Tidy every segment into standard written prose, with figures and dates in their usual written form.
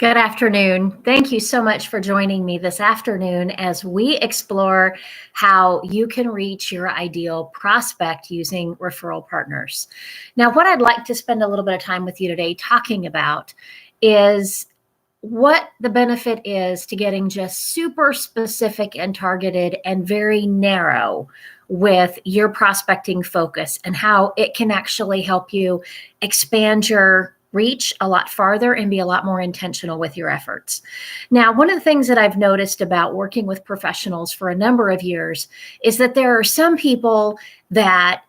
Good afternoon. Thank you so much for joining me this afternoon as we explore how you can reach your ideal prospect using referral partners. Now, what I'd like to spend a little bit of time with you today talking about is what the benefit is to getting just super specific and targeted and very narrow with your prospecting focus and how it can actually help you expand your reach a lot farther and be a lot more intentional with your efforts. Now, one of the things that I've noticed about working with professionals for a number of years is that there are some people that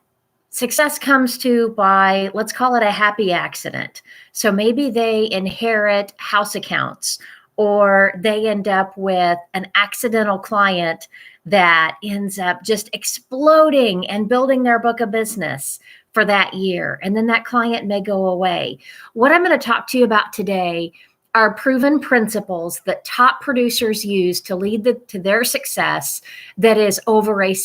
success comes to by, let's call it a happy accident. So maybe they inherit house accounts, or they end up with an accidental client that ends up just exploding and building their book of business for that year. And then that client may go away. What I'm going to talk to you about today are proven principles that top producers use to lead to their success that is over a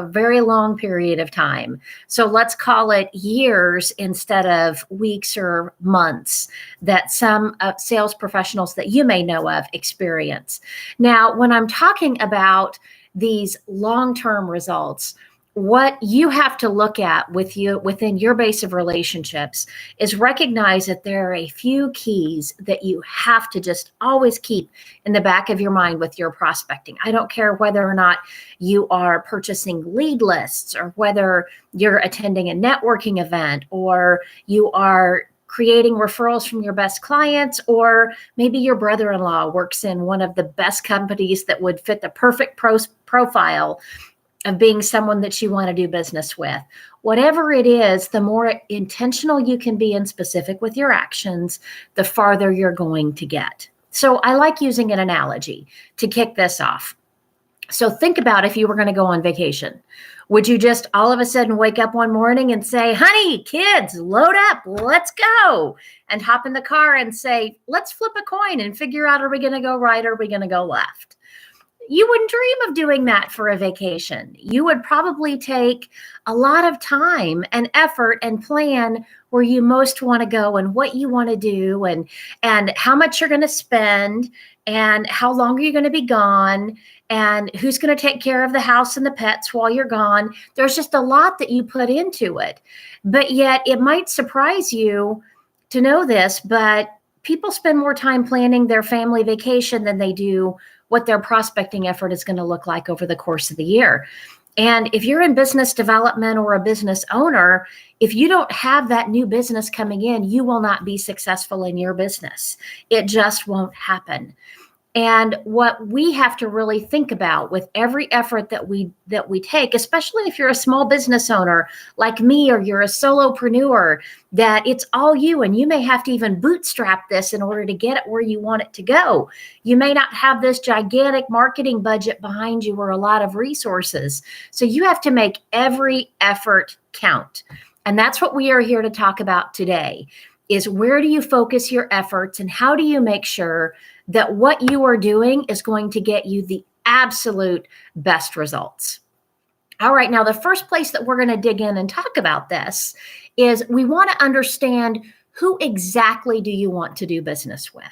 very long period of time. So let's call it years instead of weeks or months that some sales professionals that you may know of experience. Now, when I'm talking about these long-term results, what you have to look at within your base of relationships is recognize that there are a few keys that you have to just always keep in the back of your mind with your prospecting. I don't care whether or not you are purchasing lead lists, or whether you're attending a networking event, or you are creating referrals from your best clients, or maybe your brother-in-law works in one of the best companies that would fit the perfect profile of being someone that you want to do business with. Whatever it is, the more intentional you can be and specific with your actions, the farther you're going to get. So I like using an analogy to kick this off. So think about if you were going to go on vacation. Would you just all of a sudden wake up one morning and say, honey, kids, load up, let's go, and hop in the car and say, let's flip a coin and figure out, are we going to go right or are we going to go left? You wouldn't dream of doing that for a vacation. You would probably take a lot of time and effort and plan where you most want to go and what you want to do and how much you're going to spend and how long are you going to be gone and who's going to take care of the house and the pets while you're gone. There's just a lot that you put into it. But yet it might surprise you to know this, but people spend more time planning their family vacation than they do what their prospecting effort is going to look like over the course of the year. And if you're in business development or a business owner, if you don't have that new business coming in, you will not be successful in your business. It just won't happen. And what we have to really think about with every effort that we take, especially if you're a small business owner like me, or you're a solopreneur, that it's all you, and you may have to even bootstrap this in order to get it where you want it to go. You may not have this gigantic marketing budget behind you or a lot of resources. So you have to make every effort count. And that's what we are here to talk about today, is where do you focus your efforts and how do you make sure that what you are doing is going to get you the absolute best results. All right, now the first place that we're going to dig in and talk about this is we want to understand who exactly do you want to do business with.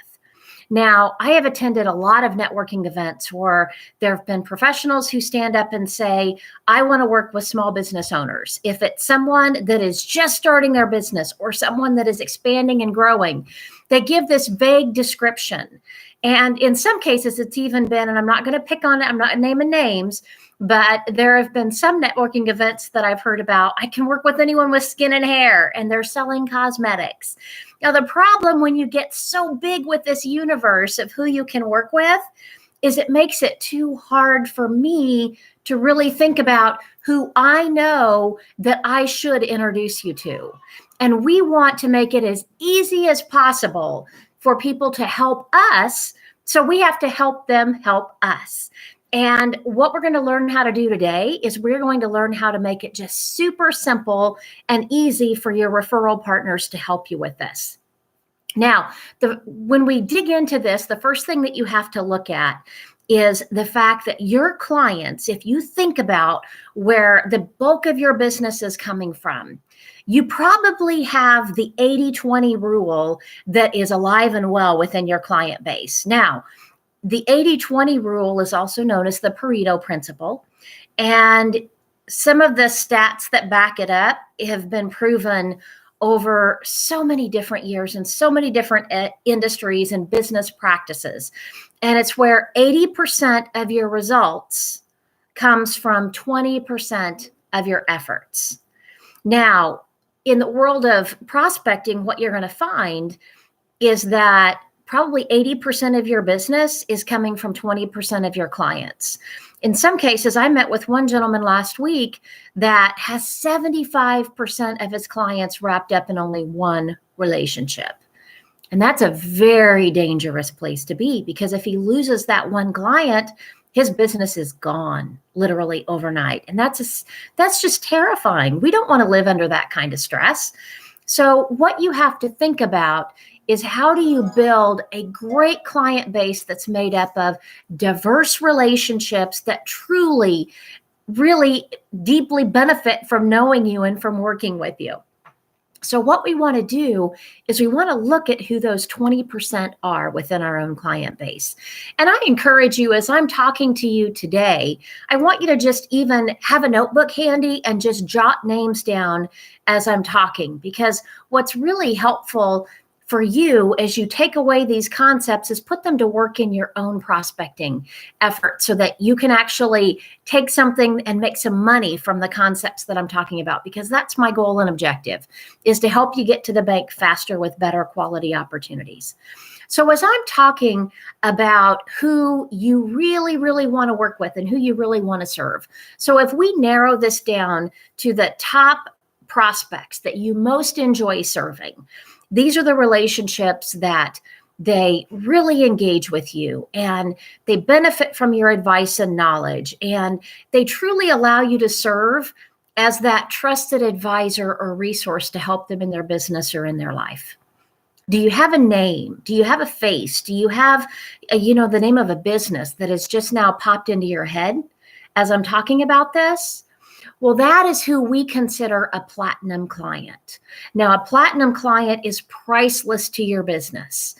Now, I have attended a lot of networking events where there have been professionals who stand up and say, I want to work with small business owners. If it's someone that is just starting their business or someone that is expanding and growing, they give this vague description. And in some cases, it's even been, and I'm not going to pick on it, I'm not naming names, but there have been some networking events that I've heard about. I can work with anyone with skin and hair, and they're selling cosmetics. Now, the problem when you get so big with this universe of who you can work with is it makes it too hard for me to really think about who I know that I should introduce you to. And we want to make it as easy as possible for people to help us. So we have to help them help us. And what we're going to learn how to do today is we're going to learn how to make it just super simple and easy for your referral partners to help you with this. Now, when we dig into this, the first thing that you have to look at is the fact that your clients, if you think about where the bulk of your business is coming from, you probably have the 80-20 rule that is alive and well within your client base. Now, the 80-20 rule is also known as the Pareto principle. And some of the stats that back it up have been proven over so many different years and so many different industries and business practices. And it's where 80% of your results comes from 20% of your efforts. Now, in the world of prospecting, what you're going to find is that probably 80% of your business is coming from 20% of your clients. In some cases, I met with one gentleman last week that has 75% of his clients wrapped up in only one relationship. And that's a very dangerous place to be, because if he loses that one client, his business is gone literally overnight. And that's just terrifying. We don't want to live under that kind of stress. So what you have to think about is, how do you build a great client base that's made up of diverse relationships that truly, really deeply benefit from knowing you and from working with you? So what we want to do is we want to look at who those 20% are within our own client base. And I encourage you, as I'm talking to you today, I want you to just even have a notebook handy and just jot names down as I'm talking, because what's really helpful for you as you take away these concepts is put them to work in your own prospecting effort, so that you can actually take something and make some money from the concepts that I'm talking about, because that's my goal and objective, is to help you get to the bank faster with better quality opportunities. So as I'm talking about who you really, really want to work with and who you really want to serve. So if we narrow this down to the top prospects that you most enjoy serving, these are the relationships that they really engage with you, and they benefit from your advice and knowledge, and they truly allow you to serve as that trusted advisor or resource to help them in their business or in their life. Do you have a name? Do you have a face? Do you have the name of a business that has just now popped into your head as I'm talking about this? Well, that is who we consider a platinum client. Now, a platinum client is priceless to your business.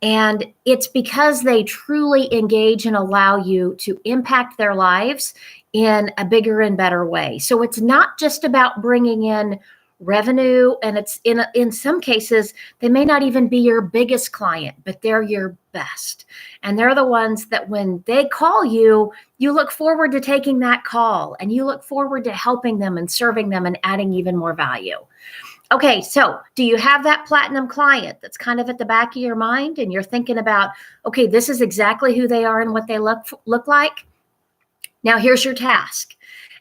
And it's because they truly engage and allow you to impact their lives in a bigger and better way. So it's not just about bringing in revenue, and it's in some cases, they may not even be your biggest client, but they're your best. And they're the ones that when they call you, you look forward to taking that call, and you look forward to helping them and serving them and adding even more value. Okay, so do you have that platinum client that's kind of at the back of your mind, and you're thinking about, okay, this is exactly who they are and what they look like? Now, here's your task.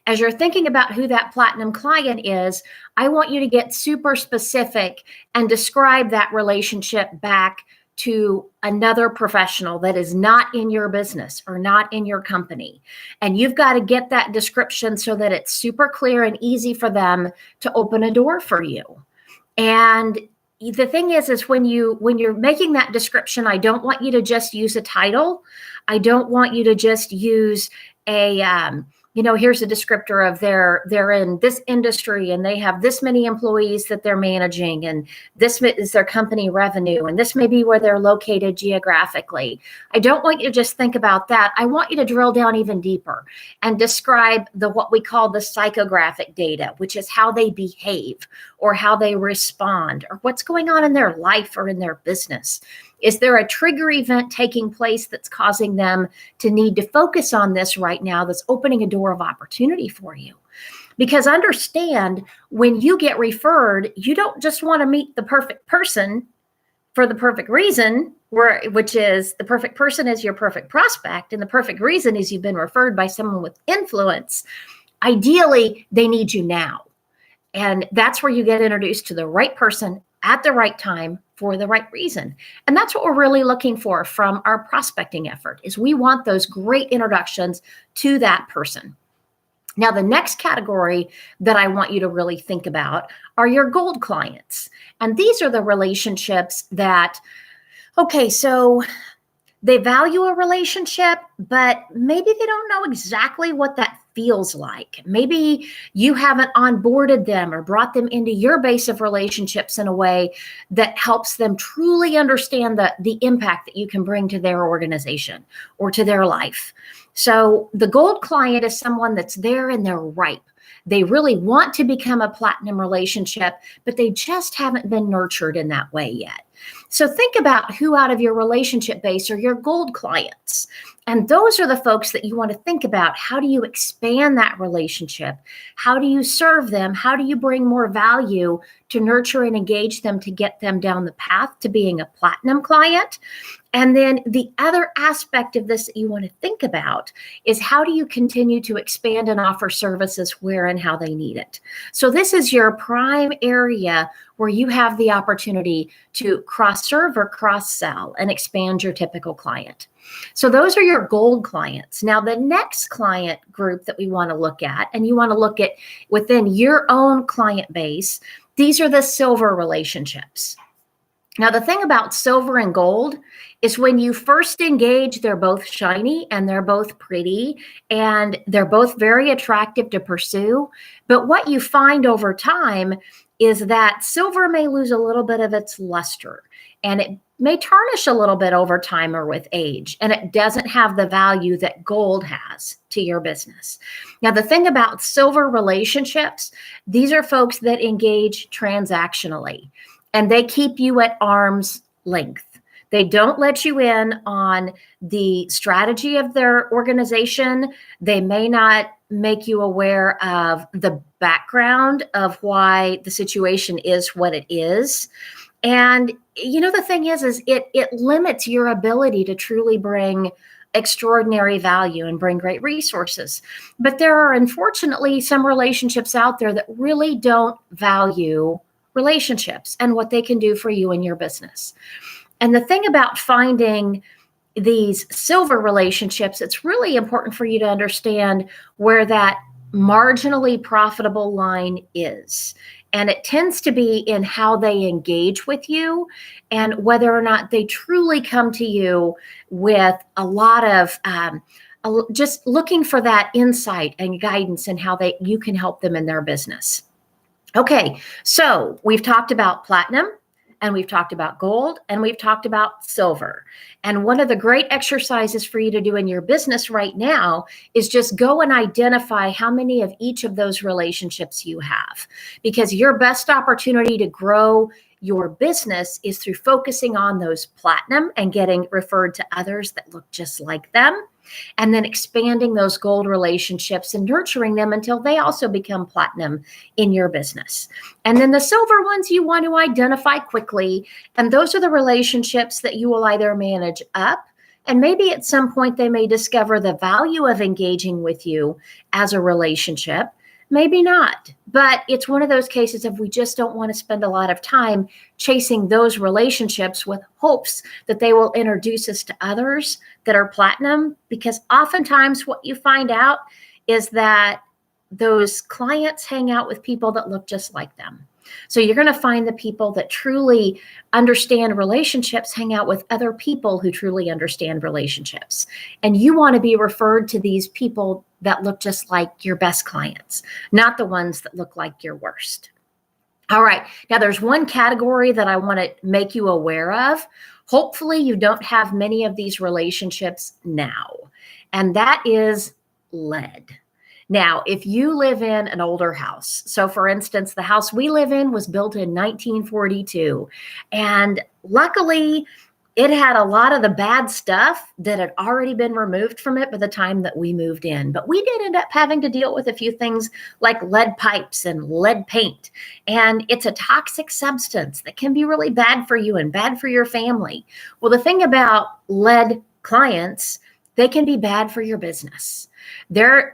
As you're thinking about who that platinum client is, I want you to get super specific and describe that relationship back to another professional that is not in your business or not in your company. And you've got to get that description so that it's super clear and easy for them to open a door for you. And the thing is when you're making that description, I don't want you to just use a title. I don't want you to just use here's a descriptor of they're in this industry and they have this many employees that they're managing, and this is their company revenue, and this may be where they're located geographically. I don't want you to just think about that. I want you to drill down even deeper and describe what we call the psychographic data, which is how they behave or how they respond or what's going on in their life or in their business. Is there a trigger event taking place that's causing them to need to focus on this right now, that's opening a door of opportunity for you? Because understand, when you get referred, you don't just want to meet the perfect person for the perfect reason, which is the perfect person is your perfect prospect, and the perfect reason is you've been referred by someone with influence. Ideally, they need you now. And that's where you get introduced to the right person at the right time for the right reason. And that's what we're really looking for from our prospecting effort, is we want those great introductions to that person. Now, the next category that I want you to really think about are your gold clients. And these are the relationships that, okay, so they value a relationship, but maybe they don't know exactly what that feels like. Maybe you haven't onboarded them or brought them into your base of relationships in a way that helps them truly understand the impact that you can bring to their organization or to their life. So the gold client is someone that's there and they're ripe. They really want to become a platinum relationship, but they just haven't been nurtured in that way yet. So think about who out of your relationship base are your gold clients. And those are the folks that you want to think about. How do you expand that relationship? How do you serve them? How do you bring more value to nurture and engage them to get them down the path to being a platinum client? And then the other aspect of this that you want to think about is how do you continue to expand and offer services where and how they need it? So this is your prime area where you have the opportunity to cross-serve or cross-sell and expand your typical client. So those are your gold clients. Now, the next client group that we want to look at, and you want to look at within your own client base, these are the silver relationships. Now, the thing about silver and gold is when you first engage, they're both shiny and they're both pretty and they're both very attractive to pursue. But what you find over time is that silver may lose a little bit of its luster and it may tarnish a little bit over time or with age, and it doesn't have the value that gold has to your business. Now, the thing about silver relationships, these are folks that engage transactionally, and they keep you at arm's length. They don't let you in on the strategy of their organization. They may not make you aware of the background of why the situation is what it is. And, you know, the thing is it limits your ability to truly bring extraordinary value and bring great resources. But there are, unfortunately, some relationships out there that really don't value relationships and what they can do for you and your business. And the thing about finding these silver relationships, it's really important for you to understand where that marginally profitable line is. And it tends to be in how they engage with you and whether or not they truly come to you with a lot of just looking for that insight and guidance and how you can help them in their business. Okay, so we've talked about platinum, and we've talked about gold, and we've talked about silver. And one of the great exercises for you to do in your business right now is just go and identify how many of each of those relationships you have. Because your best opportunity to grow your business is through focusing on those platinum and getting referred to others that look just like them, and then expanding those gold relationships and nurturing them until they also become platinum in your business. And then the silver ones you want to identify quickly, and those are the relationships that you will either manage up, and maybe at some point they may discover the value of engaging with you as a relationship. Maybe not, but it's one of those cases of we just don't want to spend a lot of time chasing those relationships with hopes that they will introduce us to others that are platinum, because oftentimes what you find out is that those clients hang out with people that look just like them. So you're going to find the people that truly understand relationships hang out with other people who truly understand relationships. And you want to be referred to these people that look just like your best clients, not the ones that look like your worst. All right. Now there's one category that I want to make you aware of. Hopefully you don't have many of these relationships now, and that is lead. Now, if you live in an older house, so for instance, the house we live in was built in 1942, and luckily it had a lot of the bad stuff that had already been removed from it by the time that we moved in. But we did end up having to deal with a few things like lead pipes and lead paint. And it's a toxic substance that can be really bad for you and bad for your family. Well, the thing about lead clients, they can be bad for your business. Again,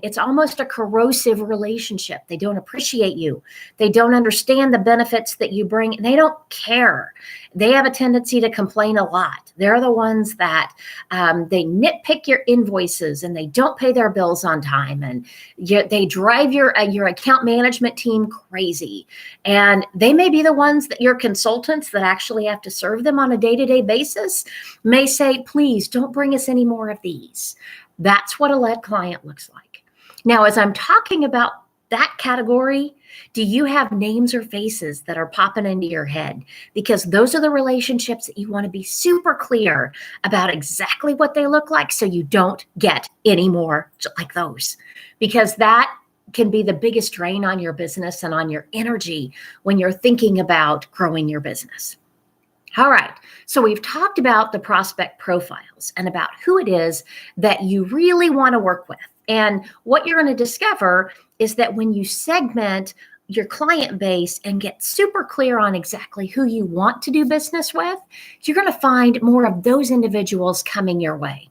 it's almost a corrosive relationship. They don't appreciate you. They don't understand the benefits that you bring. They don't care. They have a tendency to complain a lot. They're the ones that they nitpick your invoices and they don't pay their bills on time. And they drive your account management team crazy. And they may be the ones that your consultants that actually have to serve them on a day-to-day basis may say, please don't bring us any more of these. That's what a lead client looks like. Now, as I'm talking about that category, do you have names or faces that are popping into your head? Because those are the relationships that you want to be super clear about exactly what they look like, so you don't get any more like those. Because that can be the biggest drain on your business and on your energy when you're thinking about growing your business. All right, so we've talked about the prospect profiles and about who it is that you really want to work with. And what you're going to discover is that when you segment your client base and get super clear on exactly who you want to do business with, you're going to find more of those individuals coming your way.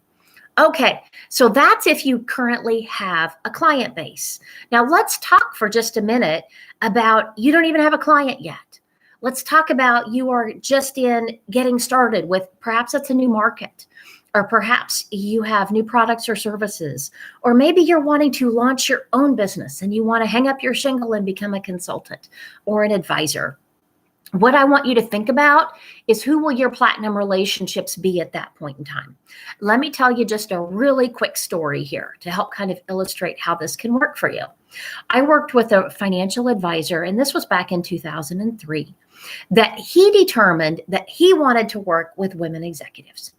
Okay, so that's if you currently have a client base. Now let's talk for just a minute about you don't even have a client yet. Let's talk about you are just in getting started with, perhaps it's a new market, or perhaps you have new products or services, or maybe you're wanting to launch your own business and you want to hang up your shingle and become a consultant or an advisor. What I want you to think about is, who will your platinum relationships be at that point in time? Let me tell you just a really quick story here to help kind of illustrate how this can work for you. I worked with a financial advisor, and this was back in 2003, that he determined that he wanted to work with women executives.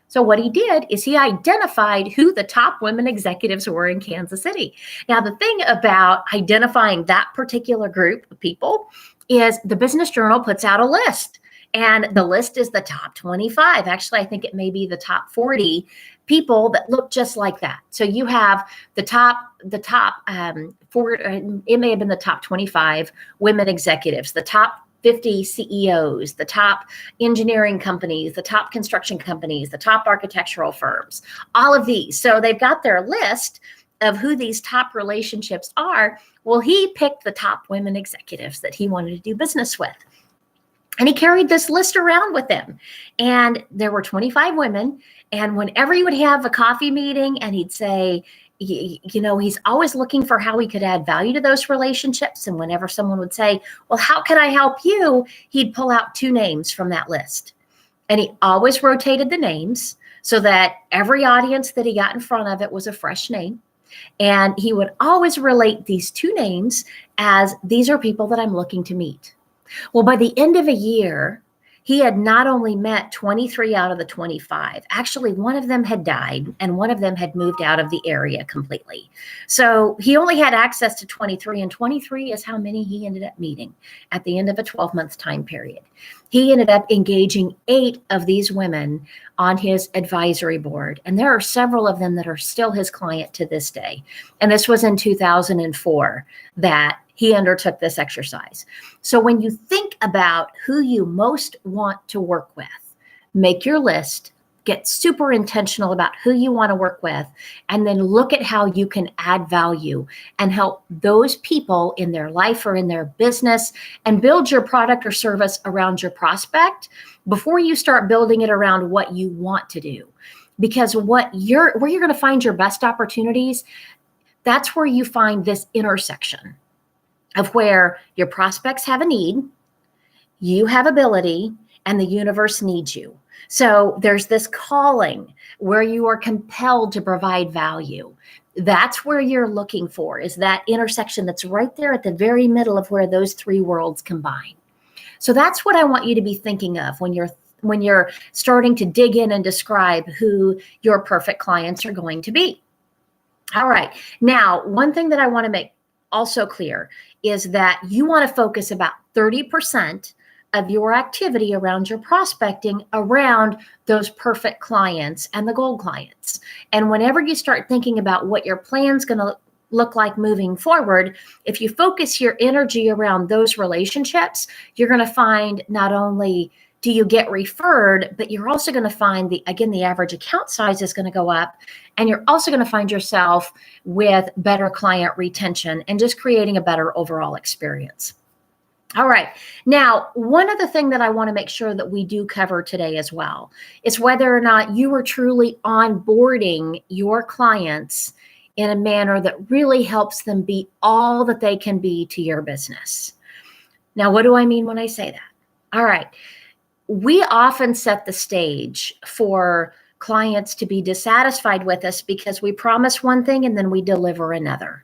So what he did is he identified who the top women executives were in Kansas City. Now, the thing about identifying that particular group of people is the Business Journal puts out a list, and the list is the top 25. Actually, I think it may be the top 40 people that look just like that. So you have the top it may have been the top 25 women executives, the top 50 CEOs, the top engineering companies, the top construction companies, the top architectural firms, all of these. So they've got their list of who these top relationships are. Well, he picked the top women executives that he wanted to do business with. And he carried this list around with him. And there were 25 women. And whenever he would have a coffee meeting and he'd say, you know, he's always looking for how he could add value to those relationships. And whenever someone would say, well, how can I help you? He'd pull out 2 names from that list. And he always rotated the names so that every audience that he got in front of it was a fresh name. And he would always relate these 2 names as, these are people that I'm looking to meet. Well, by the end of a year, he had not only met 23 out of the 25. Actually, one of them had died and one of them had moved out of the area completely. So he only had access to 23, and 23 is how many he ended up meeting at the end of a 12-month time period. He ended up engaging 8 of these women on his advisory board. And there are several of them that are still his client to this day. And this was in 2004 that he undertook this exercise. So when you think about who you most want to work with, make your list, get super intentional about who you want to work with, and then look at how you can add value and help those people in their life or in their business, and build your product or service around your prospect before you start building it around what you want to do. Because where you're going to find your best opportunities, that's where you find this intersection of where your prospects have a need, you have ability, and the universe needs you. So there's this calling where you are compelled to provide value. That's where you're looking for, is that intersection that's right there at the very middle of where those 3 worlds combine. So that's what I want you to be thinking of when you're starting to dig in and describe who your perfect clients are going to be. All right. Now, one thing that I want to make also clear is that you want to focus about 30% of your activity around your prospecting around those perfect clients and the gold clients. And whenever you start thinking about what your plan's going to look like moving forward, if you focus your energy around those relationships, you're going to find not only do you get referred, but you're also going to find the average account size is going to go up, and you're also going to find yourself with better client retention and just creating a better overall experience. All right. Now, one other thing that I want to make sure that we do cover today as well is whether or not you are truly onboarding your clients in a manner that really helps them be all that they can be to your business. Now, what do I mean when I say that? All right. We often set the stage for clients to be dissatisfied with us because we promise one thing and then we deliver another.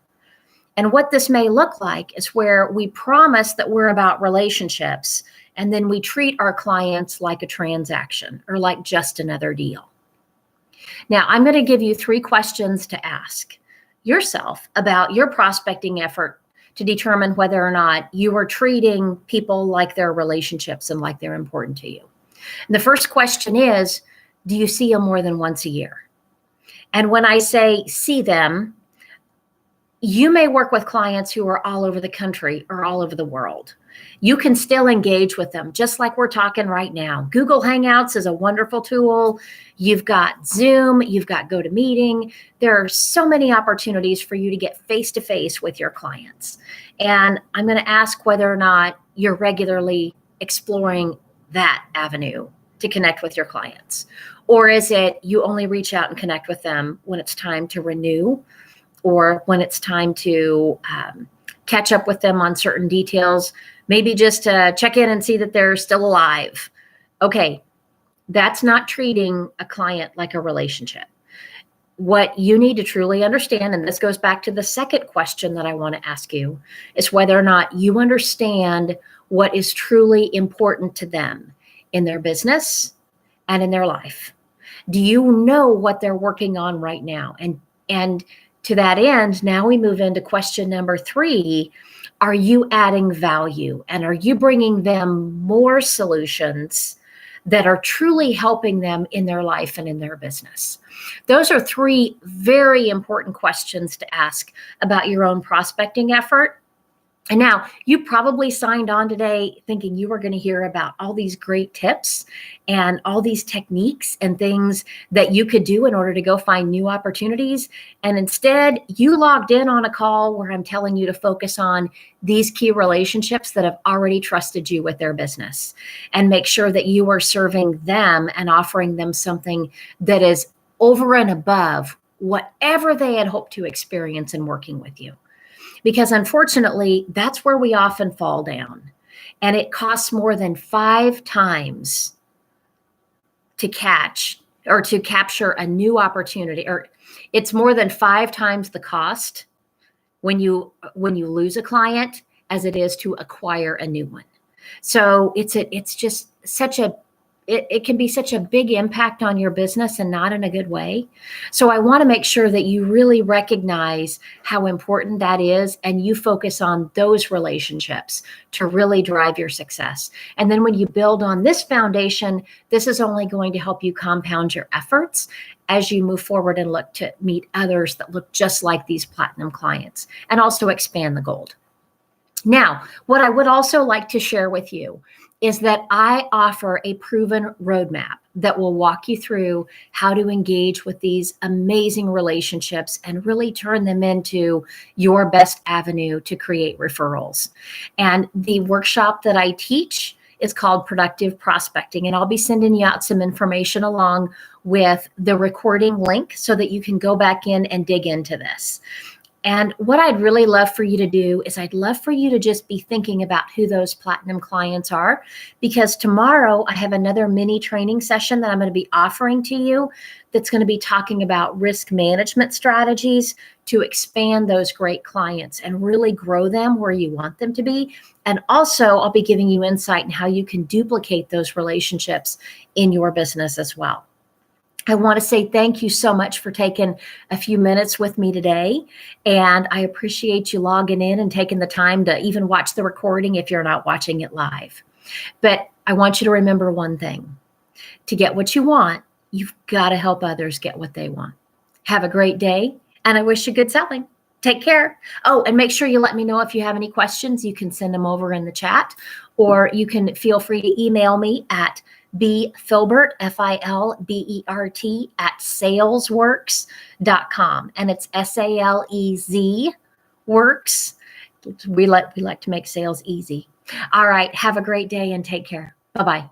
And what this may look like is where we promise that we're about relationships, and then we treat our clients like a transaction or like just another deal. Now, I'm going to give you 3 questions to ask yourself about your prospecting effort to determine whether or not you are treating people like they're relationships and like they're important to you. And the first question is, do you see them more than once a year? And when I say see them, you may work with clients who are all over the country or all over the world. You can still engage with them just like we're talking right now. Google Hangouts is a wonderful tool. You've got Zoom, you've got GoToMeeting. There are so many opportunities for you to get face-to-face with your clients. And I'm going to ask whether or not you're regularly exploring that avenue to connect with your clients. Or is it you only reach out and connect with them when it's time to renew, or when it's time to catch up with them on certain details, maybe just to check in and see that they're still alive. Okay, that's not treating a client like a relationship. What you need to truly understand, and this goes back to the second question that I want to ask you, is whether or not you understand what is truly important to them in their business and in their life. Do you know what they're working on right now? And to that end, now we move into question number 3. Are you adding value? And are you bringing them more solutions that are truly helping them in their life and in their business? Those are 3 very important questions to ask about your own prospecting effort. And now you probably signed on today thinking you were going to hear about all these great tips and all these techniques and things that you could do in order to go find new opportunities. And instead, you logged in on a call where I'm telling you to focus on these key relationships that have already trusted you with their business, and make sure that you are serving them and offering them something that is over and above whatever they had hoped to experience in working with you. Because unfortunately, that's where we often fall down. And it costs more than 5 times to catch or to capture a new opportunity, or it's more than 5 times the cost when you lose a client as it is to acquire a new one. So it's just such a it can be such a big impact on your business, and not in a good way. So I want to make sure that you really recognize how important that is, and you focus on those relationships to really drive your success. And then when you build on this foundation, this is only going to help you compound your efforts as you move forward and look to meet others that look just like these platinum clients, and also expand the gold. Now, what I would also like to share with you is that I offer a proven roadmap that will walk you through how to engage with these amazing relationships and really turn them into your best avenue to create referrals. And the workshop that I teach is called Productive Prospecting, and I'll be sending you out some information along with the recording link so that you can go back in and dig into this. And what I'd really love for you to do is I'd love for you to just be thinking about who those platinum clients are, because tomorrow I have another mini training session that I'm going to be offering to you that's going to be talking about risk management strategies to expand those great clients and really grow them where you want them to be. And also I'll be giving you insight in how you can duplicate those relationships in your business as well. I want to say thank you so much for taking a few minutes with me today. And I appreciate you logging in and taking the time to even watch the recording if you're not watching it live. But I want you to remember one thing. To get what you want, you've got to help others get what they want. Have a great day, and I wish you good selling. Take care. Oh, and make sure you let me know if you have any questions. You can send them over in the chat, or you can feel free to email me at bfilbert, Filbert, at SalezWORKS.com. And it's SALEZ works. We like to make sales easy. All right. Have a great day and take care. Bye-bye.